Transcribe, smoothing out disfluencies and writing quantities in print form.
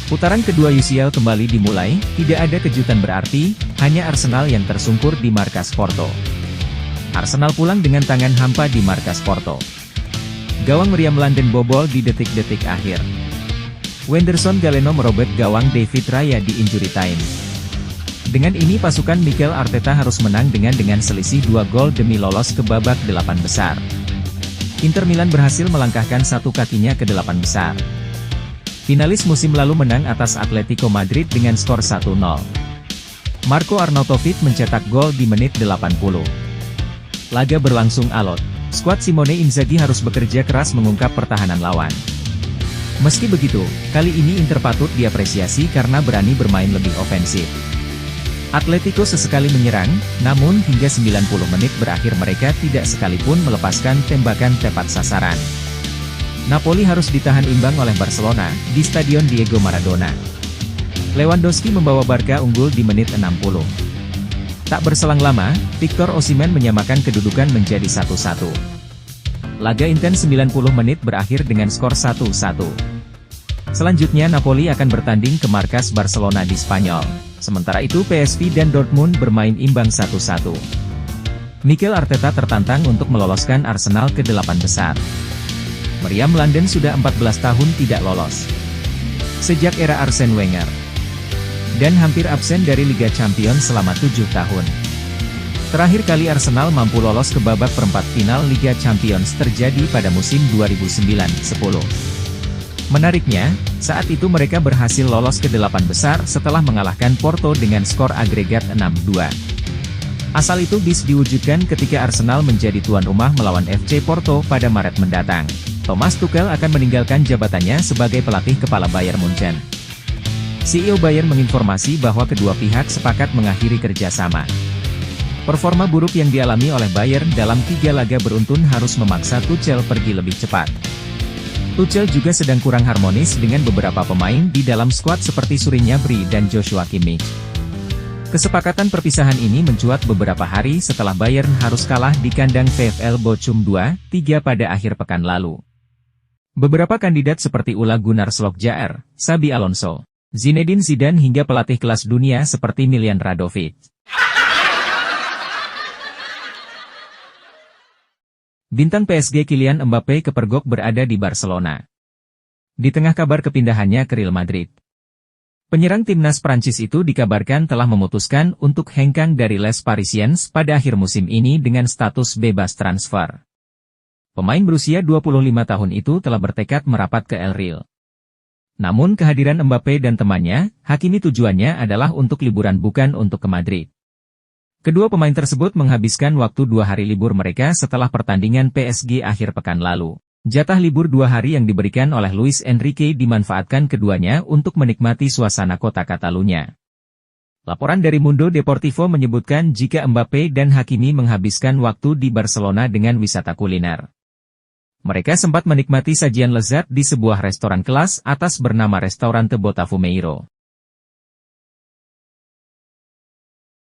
Putaran kedua UCL kembali dimulai, tidak ada kejutan berarti, hanya Arsenal yang tersungkur di markas Porto. Arsenal pulang dengan tangan hampa di markas Porto. Gawang meriam London bobol di detik-detik akhir. Wenderson Galeno merobek gawang David Raya di injury time. Dengan ini pasukan Mikel Arteta harus menang dengan selisih 2 gol demi lolos ke babak 8 besar. Inter Milan berhasil melangkahkan satu kakinya ke 8 besar. Finalis musim lalu menang atas Atletico Madrid dengan skor 1-0. Marco Arnautovic mencetak gol di menit 80. Laga berlangsung alot. Skuad Simone Inzaghi harus bekerja keras mengungkap pertahanan lawan. Meski begitu, kali ini Inter patut diapresiasi karena berani bermain lebih ofensif. Atletico sesekali menyerang, namun hingga 90 menit berakhir mereka tidak sekalipun melepaskan tembakan tepat sasaran. Napoli harus ditahan imbang oleh Barcelona, di Stadion Diego Maradona. Lewandowski membawa Barca unggul di menit 60. Tak berselang lama, Victor Osimhen menyamakan kedudukan menjadi 1-1. Laga intens 90 menit berakhir dengan skor 1-1. Selanjutnya Napoli akan bertanding ke markas Barcelona di Spanyol. Sementara itu PSV dan Dortmund bermain imbang 1-1. Mikel Arteta tertantang untuk meloloskan Arsenal ke 8 besar. Meriam London sudah 14 tahun tidak lolos. Sejak era Arsene Wenger. Dan hampir absen dari Liga Champions selama 7 tahun. Terakhir kali Arsenal mampu lolos ke babak perempat final Liga Champions terjadi pada musim 2009-10. Menariknya, saat itu mereka berhasil lolos ke 8 besar setelah mengalahkan Porto dengan skor agregat 6-2. Asal itu bisa diwujudkan ketika Arsenal menjadi tuan rumah melawan FC Porto pada Maret mendatang. Thomas Tuchel akan meninggalkan jabatannya sebagai pelatih kepala Bayern Munchen. CEO Bayern menginformasi bahwa kedua pihak sepakat mengakhiri kerjasama. Performa buruk yang dialami oleh Bayern dalam 3 laga beruntun harus memaksa Tuchel pergi lebih cepat. Tuchel juga sedang kurang harmonis dengan beberapa pemain di dalam skuad seperti Serge Gnabry dan Joshua Kimmich. Kesepakatan perpisahan ini mencuat beberapa hari setelah Bayern harus kalah di kandang VfL Bochum 2-3 pada akhir pekan lalu. Beberapa kandidat seperti Ole Gunnar Solskjaer, Xabi Alonso, Zinedine Zidane hingga pelatih kelas dunia seperti Miljan Radovic. Bintang PSG Kylian Mbappé kepergok berada di Barcelona. Di tengah kabar kepindahannya ke Real Madrid. Penyerang timnas Prancis itu dikabarkan telah memutuskan untuk hengkang dari Les Parisiens pada akhir musim ini dengan status bebas transfer. Pemain berusia 25 tahun itu telah bertekad merapat ke El Real. Namun kehadiran Mbappé dan temannya, Hakimi tujuannya adalah untuk liburan bukan untuk ke Madrid. Kedua pemain tersebut menghabiskan waktu 2 hari libur mereka setelah pertandingan PSG akhir pekan lalu. Jatah libur 2 hari yang diberikan oleh Luis Enrique dimanfaatkan keduanya untuk menikmati suasana kota Catalunya. Laporan dari Mundo Deportivo menyebutkan jika Mbappé dan Hakimi menghabiskan waktu di Barcelona dengan wisata kuliner. Mereka sempat menikmati sajian lezat di sebuah restoran kelas atas bernama Restaurante Botafumeiro.